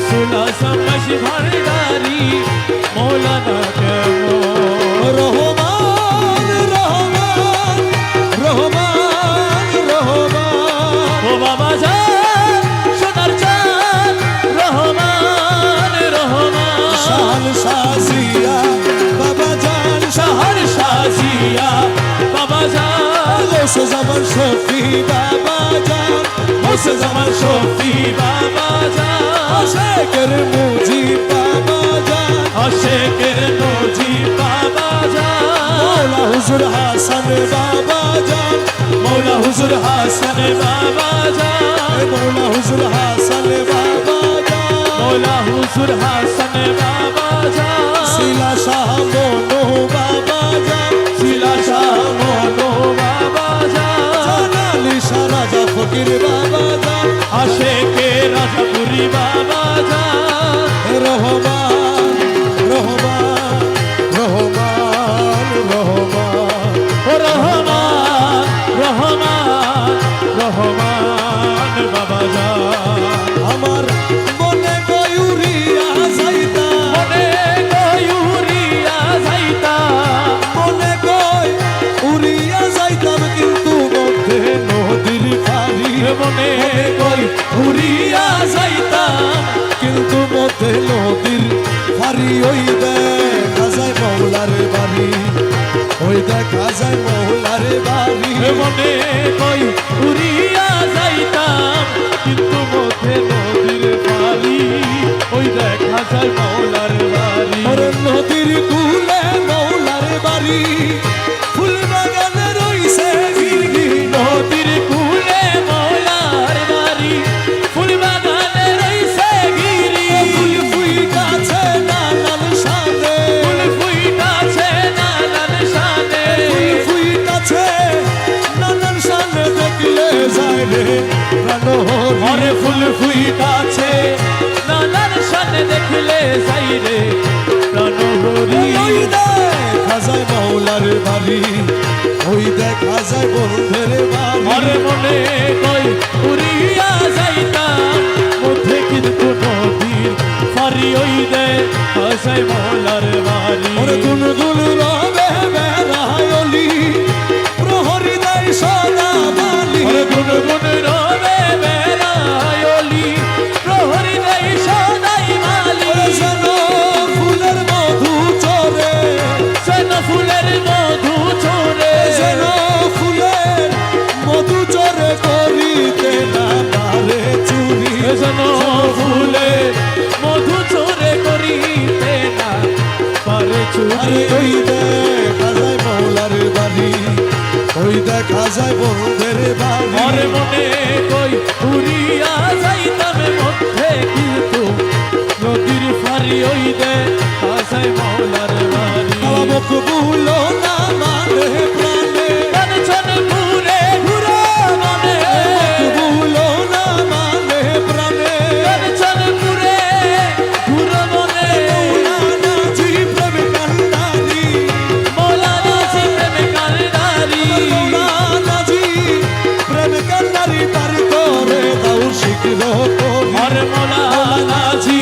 গৌসুল আজম নকশি ভান্ডারি মৌলানা কেমন রহমান রহমান রহমান রহমান ও বাবা জান সোনার চাঁদ রহমান রহমান শান শাজিয়া বাবা জান শহর শাজিয়া বাবা জান গৌসে জামান শফি বাবা জান গৌসে জামান শফি বাবা জান আশেকের মুজিব বাবা জান আশেকের মুজিব বাবা জান মৌলা হুজুর হাসান বাবা জান মৌলা হুজুর হাসান বাবা জান মৌলা হুজুর হাসান বাবা জান মৌলা হুজুর হাসান বাবা জান শিলা শাহ মনো বাবা জান শিলা শাহ মনো বাবা জান জানালি শাহ রাজা ফকির বাবা জান আশেকে রাজাপুরি বাবা জান রহমান রহমান রহমান রহমান ও রহমান রহমান রহমান বাবা জান আমার মনে গয়ুরিয়া যাইতা মনে গয়ুরিয়া যাইতা মনে গয় উড়িয়া যাইতাম কিন্তু মধ্যে নদীর পারি মনে গই উড়িয়া যাইতাম কিন্তু মধ্যে নদীর পারি ওই দেখা যায় মৌলার বাড়ি ওই দেখা যায় মৌলার বাড়ি মনে কই উড়িয়া যাইতাম কিন্তু মধ্যে নদীর পানি ওই দেখা যায় মৌলার বাড়ি ওর নদীর কুলে মৌলার বাড়ি ফুল বাগানে রইছে গিরি নদীর কূলে মৌলার বাড়ি ফুল বাগানে রইছে গিরি ফুল ফুইটাছে নানান সাথে ফুল ফুইটাছে নানান শানে ফুল ফুইটাছে নানান সাথে দেখলে যায় রে প্রাণ ঘরে ফুল ফুইটাছে নানান শানে দেখলে যাই রে প্রাণহরি ওই দেখা যায় মৌলার বাড়ি ওই দেখা যায় বন্ধের বাড়ি মনে মনে কই উড়িয়া যাইতাম মধ্যে কিন্তু নদীর ফারি ওই দে আসাই মৌলার বাড়ি ওরে গুনগুন রবে বেড়ায়লি প্রহরী দেয় সদা বালি ওরে গুনগুন রবে বেড়ায়লি প্রহরী দেয় সদাই মালি ওরে যেন ফুলের মধু চরে যেন ফুলের মধু ছোড়ে যেন ফুলের মধু চরে করিতে না পারে চুরি যেন ফুলের মধু চোরে করিতে না পারে চুরি আরে ওই দেখা যায় মৌলার বাড়ি ওই দেখা যায় বন্ধের বাড়ি মনে মনে কই উড়িয়া যাইতাম মধ্যে কিন্তু নদীর ফারি ওই দে আসাই মৌলার বাড়ি মুখ ভুলো না মানে প্রাণে কানছন ঘুরে ঘুরে মনে ভুলো না মানে প্রাণে কানছন ঘুরে ঘুরে মনে নাজি প্রেম কান্ডারি মৌলানা সে প্রেমে কালদারি নাজি প্রেম কান্ডারি পার করে দাও শিখলো আর মৌলানা জি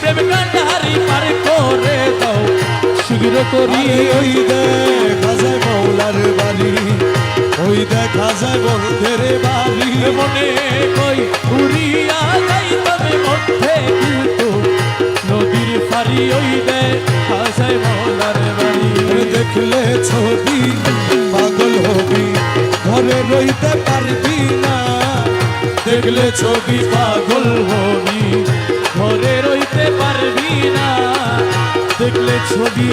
প্রেম কান্ডারি পার করে দাও শীঘ্র করি ওই দেখা যায় মৌলার বাড়ি ওই দেখা যায় বন্ধের বাড়ি মনে কই উড়িয়া যাইতাম মধ্যে কিন্তু নদীর ফারি ওই দে আসাই মৌলার বাড়ি দেখলে ছবি পাগল হবি ঘরে রইতে পারবি না দেখলে ছবি পাগল হবি ঘরে রইতে পারবি না দেখলে ছবি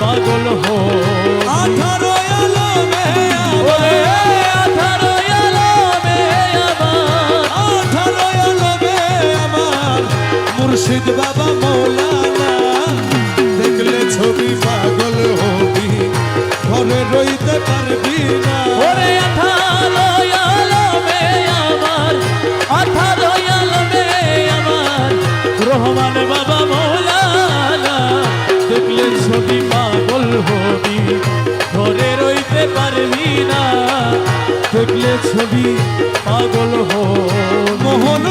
পাগল হবি 18 আলমে ওরে 18 আলমে আমার 18 আলমে আমার মুর্শিদ বাবা মৌলানা দেখলে ছবি পাগল হবি ঘরে রইতে পারবি না ওরে 18 আলমে আমার 18 আলমে আমার রহমান বাবা মৌলানা দেখলে ছবি পাগল হবি ঘরে রইতে পারবি না দেখলে ছবি পাগল হবি মোহন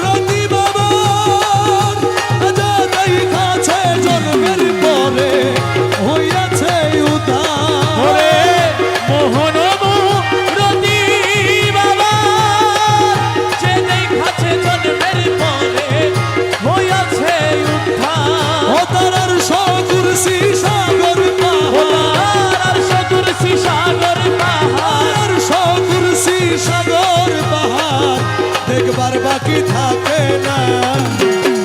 রতি বাবা আর বাকি থাকে না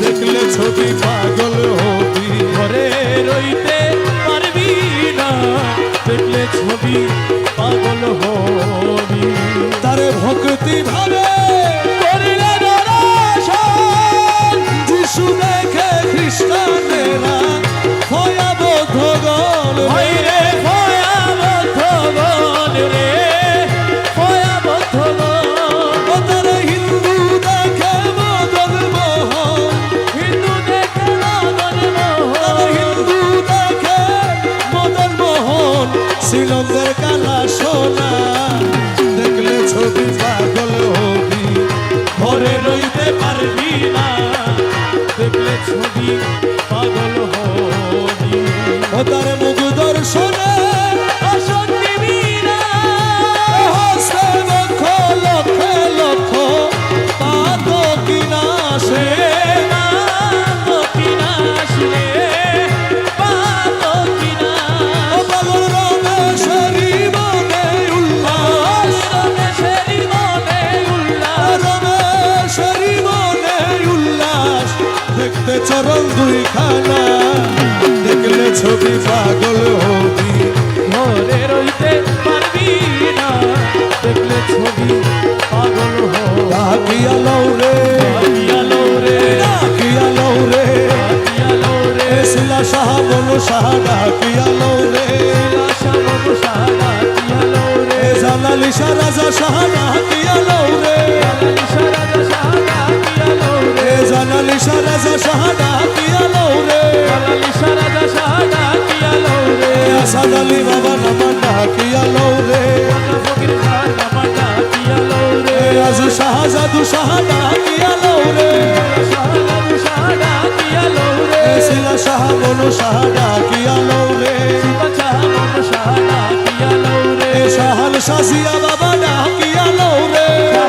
দেখলে ছবি পাগল হবি ঘরে রইতে পারবি না দেখলে ছবি পাগল হবি তারে ভক্তি ভাবে করিলে দর্শন যিশু দেখে খ্রিস্টানেরা ভয়াবহ গল হইরে ভয়াবহ গণ রে ভয়াবহ গণ ও তারে হিন্দু দেখে মদন মোহন হিন্দু দেখে মদন তারে মোহন হিন্দু দেখে মদন মোহন শ্রীলঙ্কার কালা সোনা দেখলে ছবি পাগল হবি ঘরে রইতে পারবি না দেখলে ছবি পাগল হবি ও তার মুখ দর্শনে অসৎ দিবি না হস্তে লক্ষ লক্ষ লক্ষ পাত কিনাশে ও পাগল রমেশেরই মনে উল্লাস রমেশেরই মনে উল্লাস দেখতে চরণ দুইখানা দেখলে ছবি পাগল হবি ঘরে রইতে পারবি না দেখলে ছবি পাগল ডাকিয়া লও রে হইয়ালো রে ডাকিয়া লও রে হইয়ালো রে শিলা শাহ বলো শাহ ডাকিয়া লও রে আশা মন সারা কিয়ালো রে জালালি শাহ রাজা শাহ ডাকিয়া লও রে ইশারা সারা কিয়ালো রে জালালি শাহ রাজা শাহ ডাকিয়া লও রে ইশারা সারা কিয়ালো রে আসাদ আলী বাবা নামা ডাকিয়া লও রে ফকির খান নামাটা কিয়ালো রে আজু শাহ জাদু শাহ ডাকিয়া লও রে সারা সারা কিয়ালো রে শিলা শাহ বলো শাহ ডাকিয়া লও রে বাচা মন সারা কিয়ালো রে শাহাল শাহিয়া বাবা ডাকিয়া লও রে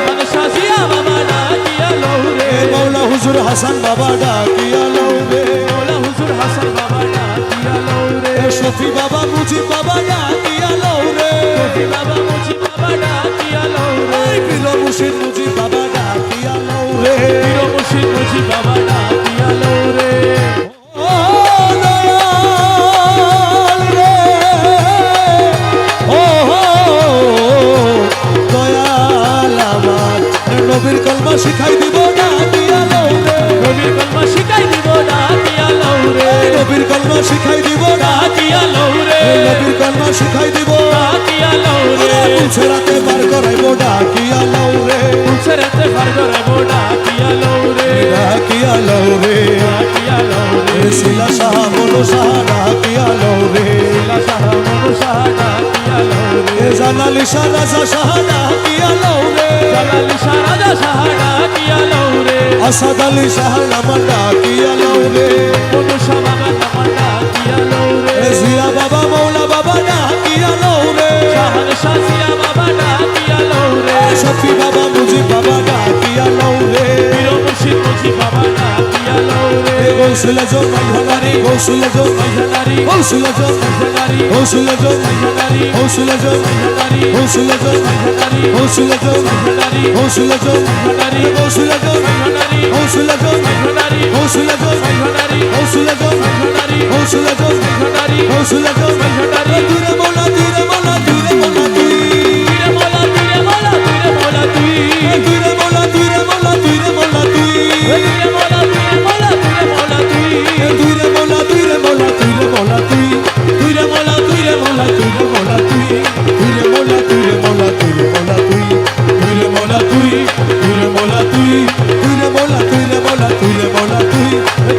মন সাজিয়া বাবা না কিয়ালো রে মৌলা হুজুর হাসান বাবা ডাকিয়া লও রে মৌলা হুজুর হাসান বাবা না কিয়ালো রে শফি বাবা মুজিব বাবা ডাকিয়া লও রে কবি বাবা মুজি বাবা না কিয়ালো রে পীর মুর্শিদ মুজিব বাবা ডাকিয়া লও রে পীর মুর্শিদ মুজি বাবা না কিয়ালো রে ও দয়াল রে ও দয়াল আমার নবীর কলমা শিখাই দিব ডাকিয়া লও রে কবির কলমা শিখাই দিব না কিয়ালো রে নবীর কলমা শিখাই দিব না কিয়ালো রে নবীর কলমা শিখাই দিব না কিয়ালো রে পুছে রাতে বার করাইব ডাকিয়া লও রে উছরাতে ফারগরে বোডা কিয়ালো রে ডাকিয়া লও রে না কিয়ালো রে শিলা শাহ বলো শাহ ডাকিয়া লও রে লা সাহা মন সাহা কিয়ালো রে জালালি শাহ রাজা শাহ ডাকিয়া লও রে জালাল সারা সাহা কিয়ালো রে আসাদ আলী শাহ নামা ডাকিয়া লও রে মন সাহা নামাটা কিয়ালো রে জিয়া বাবা মৌলা বাবা ডাকিয়া লও রে শাহান শাহিয়া বাবা না কিয়ালো রে শফি বাবা মুজিব বাবা ডাকিয়া লও রে পীর মুর্শিদ মুজি বাবা না কিয়ালো রে গৌসুলা জো মাইহানারি গৌসুলা জো মাইহানারি গৌসুলা জো মাইহানারি গৌসুলা জো মাইহানারি গৌসুলা জো মাইহানারি গৌসুলা জো মাইহানারি গৌসুলা জো মাইহানারি গৌসুলা জো মাইহানারি গৌসুলা জো মাইহানারি গৌসুলা জো মাইহানারি গৌসুলা জো মাইহানারি গৌসুলা জো মাইহানারি গৌসুলা জো মাইহানারি গৌসুলা জো মাইহানারি তুরে মোলা তুরে মোলা তুরে মোলা তুই তুইরে মোলা তুইরে মোলা তুইরে মোলা তুই তুরে মোলা তুরে মোলা তুরে মোলা তুই তুইরে মোলা তুইরে মোলা তুইরে মোলা তুই তুরে মোলা তুরে মোলা তুরে মোলা তুই তুইরে মোলা তুইরে মোলা তুইরে মোলা তুই তুরে মোলা তুরে মোলা তুরে মোলা তুই তুইরে মোলা তুই তুইরে মোলা তুই তুরে মোলা তুরে মোলা তুরে মোলা তুই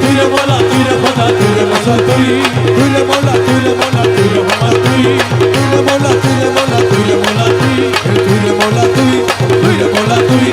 তুইরে মোলা তুইরে মোলা তুইরে মোলা তুই তুরে মোলা তুরে মোলা তুরে মোলা তুই তুইরে মোলা তুইরে মোলা তুইরে মোলা তুই তুরে মোলা তুই তুইরে মোলা তুই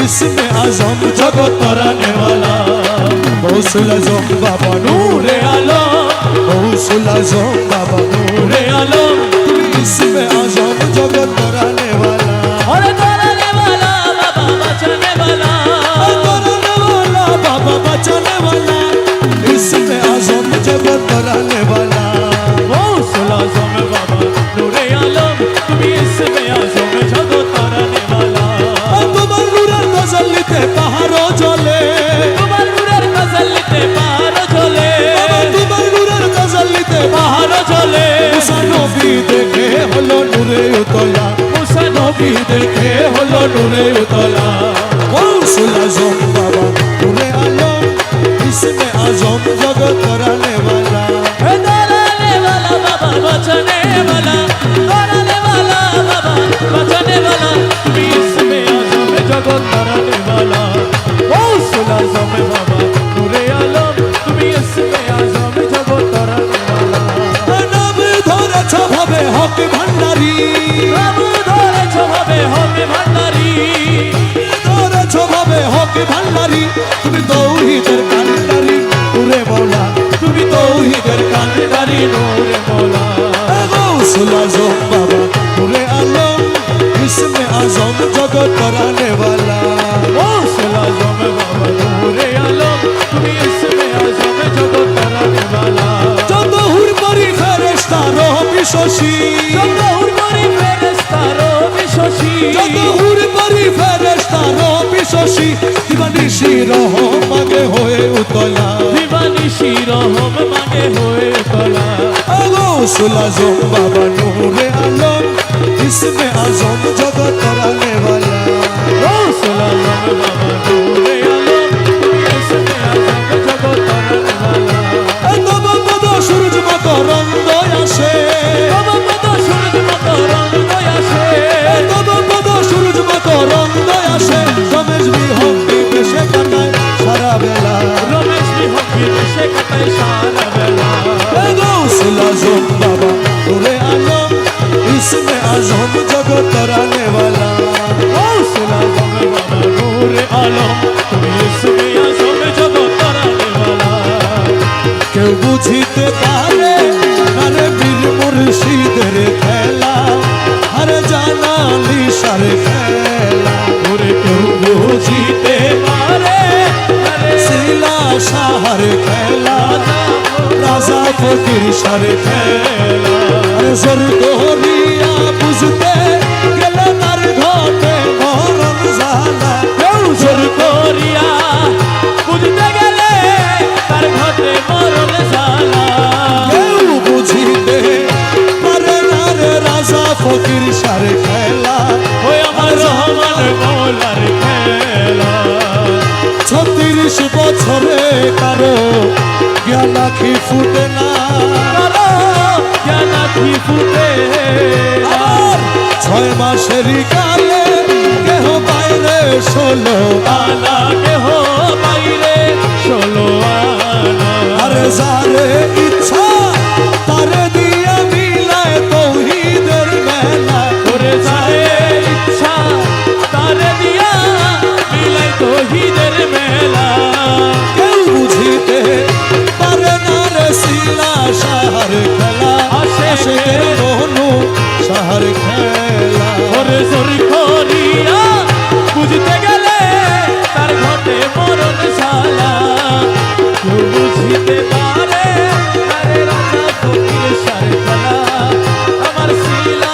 इसमें आजम जगत तराने वाला गौसुल आजम बाबा नूरे आलम गौसुल आजम बाबा नूरे आलम इसमें आजम जगत तराने वाला और तराने वाला बाबा बचाने वाला तराने वाला बाबा बचाने वाला इसमें आजम जगत तराने वाला गौसुल आजम बाबा नूरे आलम तुम इसमें आजम जगत तराने वाला তোমার নূরের তসল্লিতে পাহাড়ও জ্বলে তোমার নূরের তসল্লিতে পাহাড় জ্বলে তোমার নূরের তসল্লিতে পাহাড় জ্বলে মুসা নবী দেখে হলো নূরে উতলা মুসা নবী দেখে হলো নূরে উতলা গৌসুল আজম বাবা নূরে আলম इसमें आजम जगत तराने वाला तराने वाला बाबा बचाने वाला तराने वाला बाबा बचाने वाला तुम इसमें आजम जगत तराने वाला गौसुल आजम बाबा नूरे आलम तुम इसमें आजम जगत तराने वाला নাম ধরেছ ভাবে হক ভান্ডারি प्रभु धरे छवे होके भंडारी ধরেছ ভাবে হক ভান্ডারি তুমি তৌহিদের কান্ডারি নূরে মওলা তুমি তৌহিদের কান্ডারি নূরে মওলা गौसुल आजम बाबा नूरे आलम इसमें आजम जगत तराने वाला गौसुल आजम बाबा नूरे आलम तुम इसमें आजम जगत तराने वाला যত হুরমরি ফেরেশতা রবি শশী যত হুরমরি ফেরেশতা রবি শশী যত হুরমরি ফেরেশতা রবি শশী দিবানিশি রহমাগে হয়ে উতলা দিবানিশি রহম মাগে হয়ে তোলা गौसुल आजम बाबा नूरे आलम इसमें आजम जगत तराने वाला गौसुल आजम बाबा नूरे आलम तुम इसमें आजम जगत तराने वाला তব পদ সূর্য মত রঙ্গ আসে তব পদ সূর্য মত রঙ্গ আসে তব পদ সূর্য মত রঙ্গ আসে রমেশ বিহঙ্গি বেশে কাটায় সারা বেলা রমেশ বিহঙ্গি দেশে কাটায় সারা বেলা गौसुल आजम बाबा नूरे आलम इसमें आजम जगत तराने वाला गौसुल आजम बाबा नूरे आलम तुम इसमें आजम जगत तराने वाला কেউ বুঝিতে পারে আরে বীর মুর্শিদের খেলা আরে জানালি সারে খেলা ওরে কেউ বুঝিতে পারে আরে শিলা সাহার খেলা রাজা ফকির সারে খেলা আরে জোর করিয়া বুঝতে গেলে তার ঘটে মরণ জ্বালা কেউ জোর করিয়া বুঝতে গেলে তার ঘটে মরণ জ্বালা কেউ বুঝিতে পারে না রে রাজা ফকির সারে খেলা ওই আমার রহমান মৌলার খেলা 36 বছরে কারো জ্ঞান আঁখি ফুটে না কারো জ্ঞান আঁখি ফুটে আর 6 মাসেরই কালে কেহ বাইরে 16 আনা কেহ বাইরে 16 আনা আরে যারে ইচ্ছা তারে দিয়ে মিলায় তৌহিদের মেলা করে যায় ইচ্ছা তারে দিয়া মিলাই তৌহিদের মেলা কেউ বুঝিতে পারে না রে শিলা সাহার খেলা আশেকের মনু সাহার খেলা ওরে জোর করিয়া বুঝতে গেলে তার ঘটে মরণ শালা কেউ বুঝিতে পারে আরে রাজা ফকির সার খেলা আমার শিলা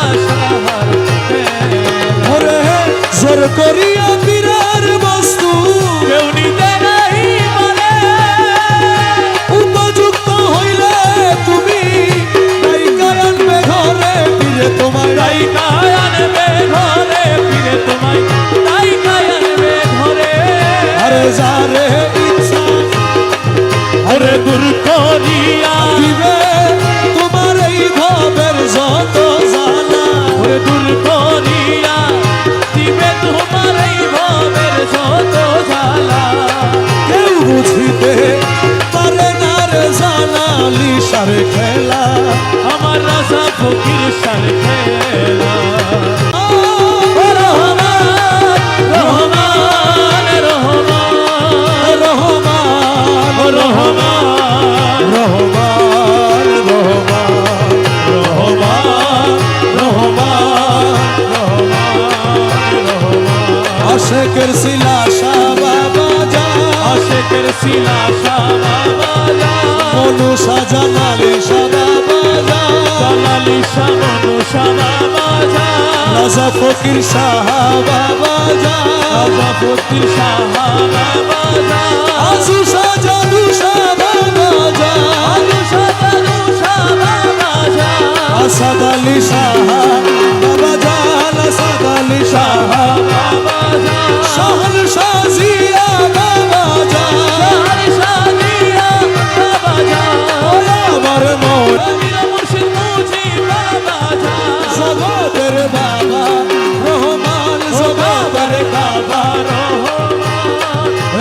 ফকির সার খেলা ও রহমান রহমান রহমান রহমান ও রহমান রহমান রহমান আশেকের শিলা বাবা যা আশেকের শিলা বাবা যা মনুষা জানালে বাবা যা জালালি শাহ মনুষা বাবা যা রাজা ফকির শাহ বাবা যা রাজা ফকির শাহ বাবা যা আজু শাহ জাদু শাহ বাবা যা আলু শাহ বাবা যা আসাদ আলী শাহ বাবা যা আসাদ আলী শাহ বাবা যা শাহর শাহিয়া বাবা যা শাহর শাহিয়া বাবা যা ওরে আমার মন রবিরা মুর্শিদ মুজি বাবা যা জগতের বাবা রহমান জগতের বাবা রহমান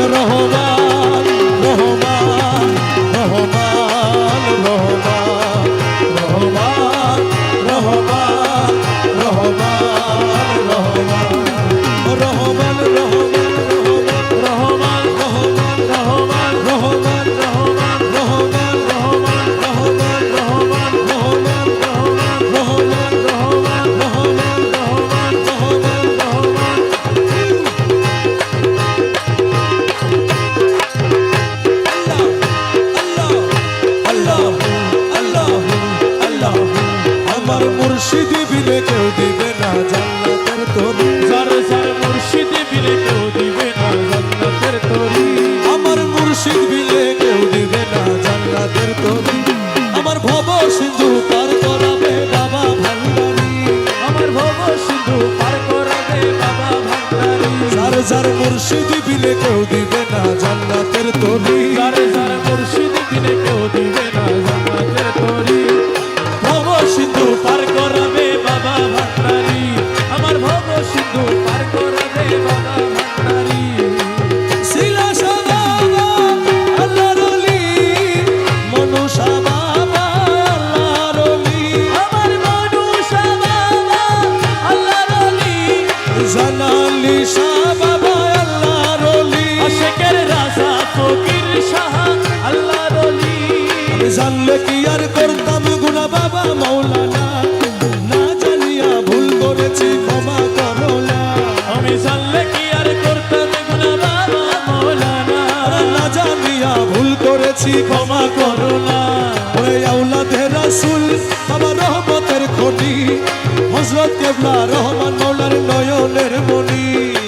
রহমান রহমান রহমান রহমান রহমান রহমান রহমান রহমান রহমান রহমান রহমান আমার মুর্শিদ বিলে কেউ দিবে না জান্নাতের তরি যার যার মুর্শিদ বিলে কেউ দিবে না জান্নাতের তরি আমার মুর্শিদ বিলে কেউ দিবে না জান্নাতের তরি আমার ভব সিন্ধু পার করাবে বাবা ভান্ডারি আমার ভব সিন্ধু পার করাবে বাবা ভান্ডারি যার যার মুর্শিদ বিলে কেউ দিবে না জান্নাতের তরি যার যার মুর্শিদ বিলে কেউ দিবে না জান্নাতের তরি ভব সিন্ধু পার করাবে বাবা ভান্ডারি আমার ভব সিন্ধু পার করাবে বাবা ভান্ডারি শিলা বাবা আল্লাহর ওলি মনুষা বাবা আল্লাহর ওলি আমার মনুষা বাবা আল্লাহর ওলি জানালি শাহ বাবা আল্লাহর ওলি আশেকের রাজা ফকির শাহ আল্লাহর ওলি আমি জানলে কি আর করতাম গুনা বাবা মাওলানা না জানিয়া ভুল করেছি ক্ষমা করো না আমি জানলে কি আর করতাম গুনাহ বাবা মাওলানা না জানিয়া ভুল করেছি ক্ষমা করো করুণা ওরে আওলাদে রাসূল বাবা রহমতের খনি হযরত কেবলা রহমান মাওলার নয়নের মনি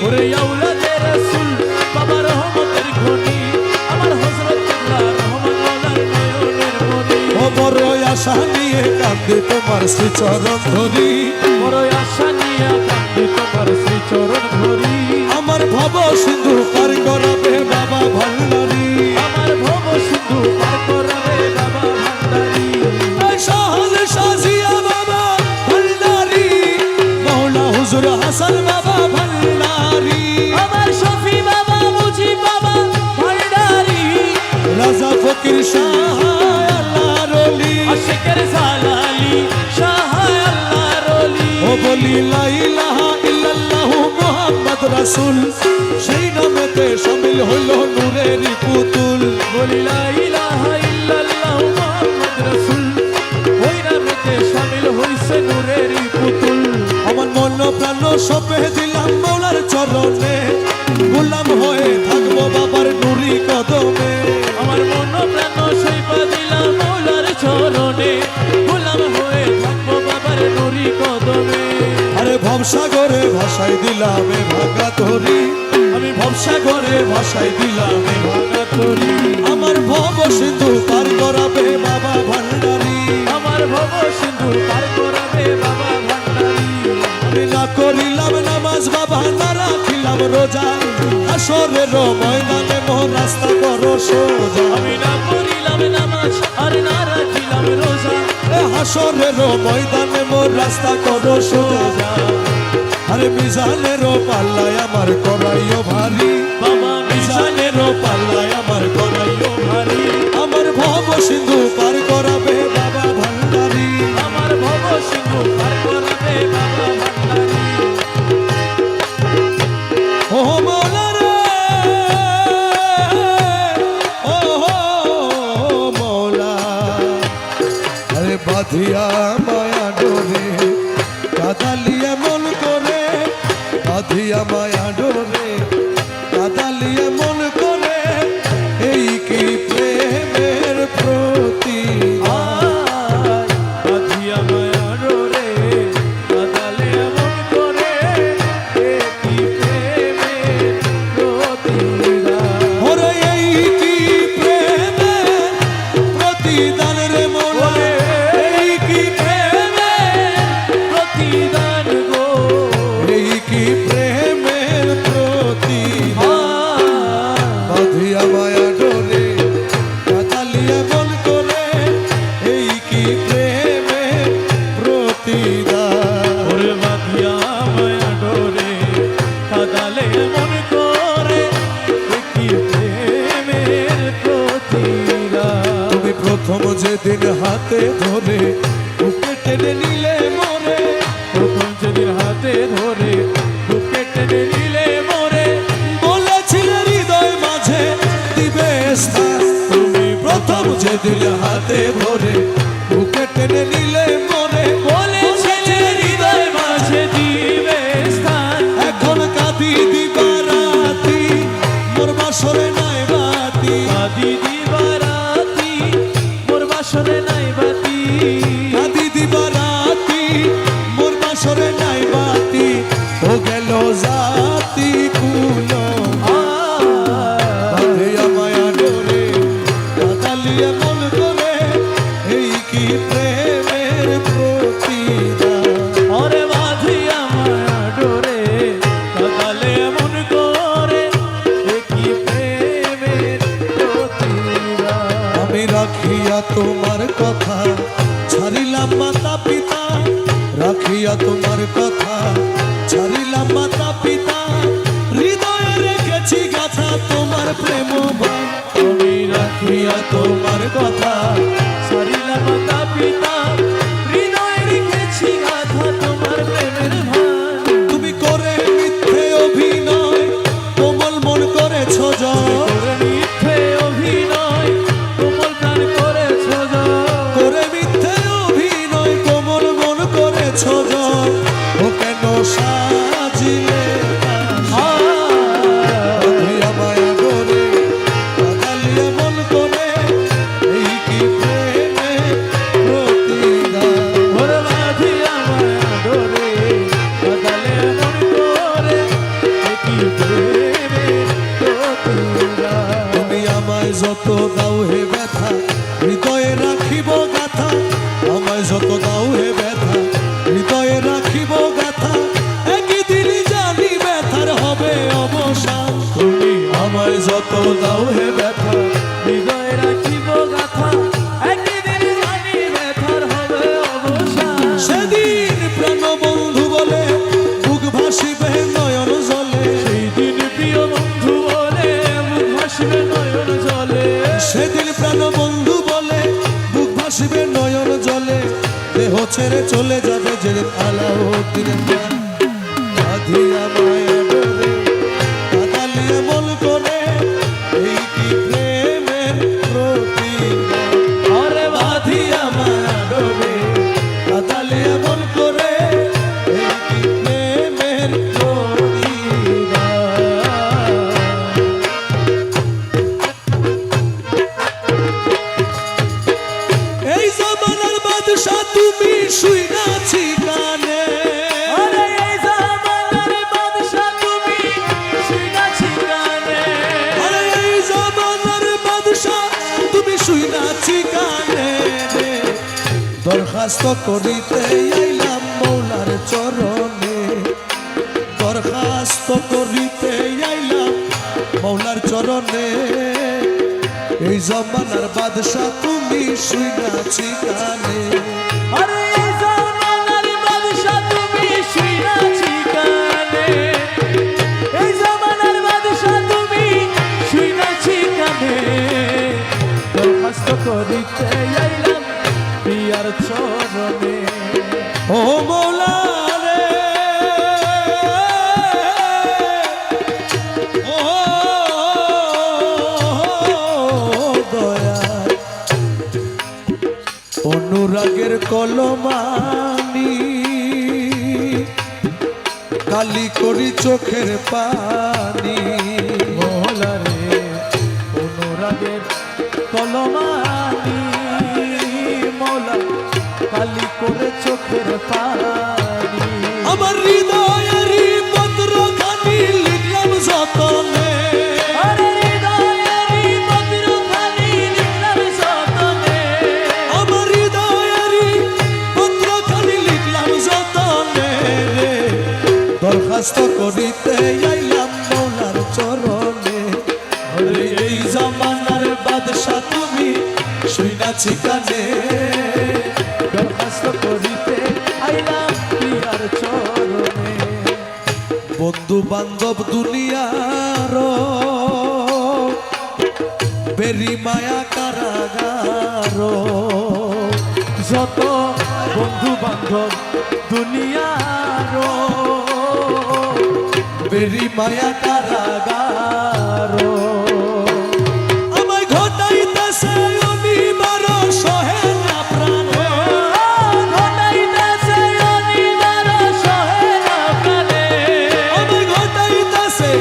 ওরে আওলাদে রাসূল বাবা রহমতের খনি আমার হযরত কিবলা রহমান মাওলার নয়নের মনি ও বড় আশা নিয়ে কাঁদে তোমার শ্রীচরণ ধরি বড় আশা নিয়ে কান্দি তোমার শ্রী চরণ ধরি আমার ভব সিন্ধু পার করাবে বাবা ভান্ডারি আমার ভব সিন্ধু পার করাবে বাবা ভান্ডারি শাহজ শাজিয়া বাবা ভান্ডারি মৌলা হুজুর হাসান বাবা ভান্ডারি আমার শফি বাবা মুজি বাবা ভান্ডারি রাজা ফকির শাহ আল্লাহর ওলি আশিকের জালালি শাহ আল্লাহর ওলি ও বলি লা ইলাহা ইল্লাল্লাহু মুহাম্মদ রাসূল সেই নামেতে শামিল হইল নূরের পুতুল বলি লা ইলাহা ইল্লাল্লাহু মুহাম্মদ রাসূল ওই নামেতে শামিল হইছে নূরের পুতুল আমার মন প্রাণ সপে দিলাম মৌলার চরণে গোলাম হয়ে থাকবো বাবার নুরি কদমে আমার মন প্রাণ সইপা দিলাম মৌলার চরণে গোলাম হয়ে থাকবো বাবার নুরি কদমে আরে ভবসাগরে ভাষাই দিলাম এ ভাঙা তরি আমি ভবসাগরে ভাষায় দিলাম এ ভাঙা তরি আমার ভব সিন্ধু পার করাবে বাবা ভান্ডারি আমার ভব সিন্ধু পার করাবে বাবা ভান্ডারি আমি না করিলাম নামাজ বাবা না রাখিলাম রোজা আসরের ময়দানে মোর রাস্তা করো সোজা আমি না করিলাম নামাজ আর না রাখিলাম রোজা এ হাসরের ময়দানে মোর রাস্তা করো সোজা আরে মিজানের পাল্লায় আমার করাইও ভারী বাবা মিজানের পাল্লায় আমার করাইও ভারী আমার ভব সিন্ধু পার করাবে বাবা ভান্ডারি আমার ভব বাঁধিয়া মায়া ডোরে কাদালিয়া মন করে বাঁধিয়া মায়া ডোরে কাদালিয়া মন করে এই কি প্রেমের প্রতি বাঁধিয়া মায়া ডোরে কাদালে এমন করে কি প্রেমের প্রতিদান ওরে এই কি প্রেমের প্রতিদান রে মোরে এই কি প্রতিদান গো এই কি প্রেমের প্রতিদান বাঁধিয়া মায়া ডোরে কাদালিয়া মন করে এই কি প্রেমের প্রতিদান ওরে বাঁধিয়া মায়া ডোরে কাদালে এমন করে কি প্রেমের প্রতিদান তুমি প্রথম যেদিন হাতে ধরে বুকে টেনে নিলে মোরে প্রথম যেদিন হাতে ধরে বুকে টেনে নিলে মোরে বলেছিলে হৃদয় মাঝে দিবে স্থান তুমি প্রথম যেদিন হাতে ধরে বুকে টেনে নিলে মোরে বলেছিলে হৃদয় মাঝে দিবে স্থান এখন কাঁদি দিবা রাতি মোর বাসরে নাই বাতি আদি দিবারাতি মোর বাসরে নাই বাতি কাঁদি দিবা রাতি মোর বাসরে নাই বাতি ও গেল জাতি কুলো বাঁধিয়া মায়া ডোরে কাদালিয়া মন করে এই কি প্রেমের প্রতিদান ওরে বাঁধিয়া মায়া ডোরে কাদালে এমন করে কি প্রেমের প্রতিদান আমি রাখিয়া তোমার কথা ছাড়িলাম মাতা পিতা রাখিয়া তোমার কথা ছাড়িলাম মাতা পিতা হৃদয়ে রেখেছি গাথা তোমার প্রেম বাণ। আমি রাখিয়া তোমার কথা সারিলা মাতা পিতা হৃদয়ে রেখেছি গাথা তোমার প্রেমের ভান তুমি করে মিথ্যে অভিনয় কোমল মন করেছ জয় করে মিথ্যে অভিনয় কোমল প্রাণ করেছ করে মিথ্যে অভিনয় কোমল মন করেছ জয় ও কেন সাজিলে বাঁধিয়া মায়া ডোরে কাদালিয়া মন করে এই কি প্রেমের প্রতিদান ওরে বাঁধিয়া মায়া ডোরে কাদালে এমন করে কি প্রেমের প্রতিদান তুমি আমায় যত দাও হে ব্যথা হৃদয়ে রাখিব গাথা আমায় যত দাও হে ব্যথা হৃদয়ে রাখিব গাথা একদিন জানি ব্যথার হবে অবসান তুমি আমায় যত দাও হে ব্যথা হৃদয়ে রাখিব গাথা একদিন জানি ব্যথার হবে অবসান সেদিন প্রাণ বন্ধু বলে বুক ভাসিবে নয়ন জলে সেই দিন প্রিয় বন্ধু বলে মুখ ভাসবে নয়ন জলে সেদিন প্রাণ বন্ধু বলে বুক ভাসিবে নয়ন জলে দেহ ছেড়ে চলে যাবে যে আলাউদ্দিন খান বাঁধিয়া মায়া ডোরে কাদালিয়া মন করে এই কি প্রেমের প্রতিদান আরে বাঁধিয়া মায়া ডোরে কাদালিয়া মন করে এই কি প্রেমের প্রতিদান এই জমানার বাদশা তুমি শুই নাছি কানে আরে এই জামানার বাদশা তুমি শুনাছি গানে আরে এই জমানার বাদশা তুমি শুই নাছি কানে দরখাস্ত করিতে আইলাম মৌলার চরণে দরখাস্ত করিতে আইলাম মৌলার চরণে এই জমানার বাদশা তুমি শুই নাছি কানে আরে এই জামানার বাদশা তুমি শুনাছি গানে এই জামানার বাদশা তুমি শুনাছি গানে দরখাস্ত করিতে আইলাম প্রিয়ার চরণে ও মৌলা রে ও দয়া অনু অনুরাগের কলমানি কালি করি চোখের পানি মৌলা রে অনুরাগের কলমানি মৌলা কালি করে চোখের পানি আমার হৃদয়েরই পত্র খানি লিখলাম যতনে আরে হৃদয়েরই পত্র খানি লিখলাম যতনে আমার হৃদয়েরই পত্র খানি লিখলাম যতনে রে দরখাস্ত করিতে আইলাম মৌলার চরণে ওরে এই জামানার বাদশা তুমি শুইনাছি কানে দরখাস্ত করিতে আইলাম প্রিয়ার চরণে বন্ধু বান্ধব দুনিয়ার বেরি মায়া কারাগার যত বন্ধু বান্ধব দুনিয়ার বেরি মায়া কারাগার আমায় ঘটাইতেছে অনিবার সহে না প্রাণ ঘটাইতেছে অনিবার সহে না প্রাণে আমায় ঘটাইতেছে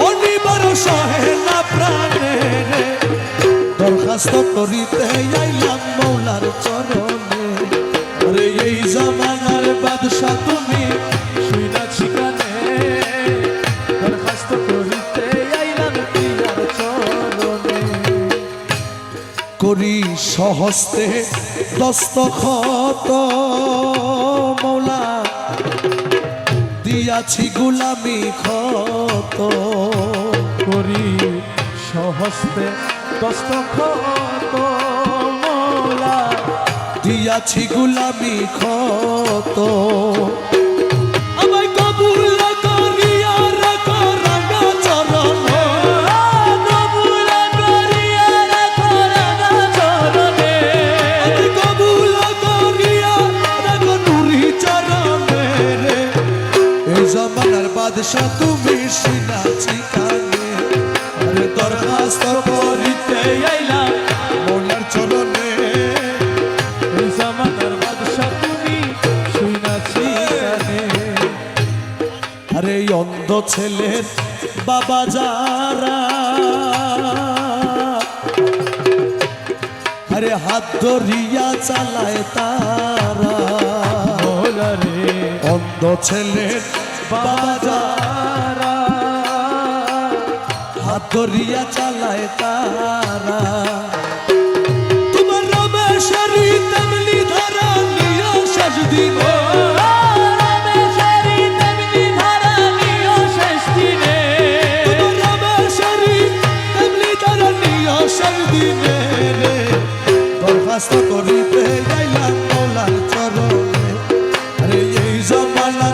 অনিবার সহে না প্রাণে রে দরখাস্ত করিতে আইলাম মৌলার চরণে আরে এই জামানার বাদশা তুমি শুইনাছি কানে দরখাস্ত করিতে আইলাম প্রিয়ার চরণে করি সহস্তে দস্তখত মৌলা দিয়াছি গুলামি ক্ষত করি সহস্তে দস্তখত মৌলা দিয়াছি গুলামি ক্ষত আমায় কবুল করিয়া রাখো রাঙা চরণ কবুল করিয়া রাখো রাঙা চরণে আমায় কবুল করিয়া রাখো নুরি চরণে রে এই জামানার বাদশা তুমি শুনাছি কানে আরে দরখাস্ত করিতে আইলাম মৌলার চরণে এই জামানার বাদশা তুমি শুইনাছি কানে আরে এই অন্ধ ছেলের বাবা যারা আরে হাত ধরিয়া চালায় তারা মৌলা রে অন্ধ ছেলের বাবা যারা বাজারা হাত ধরিয়া চালায় তারা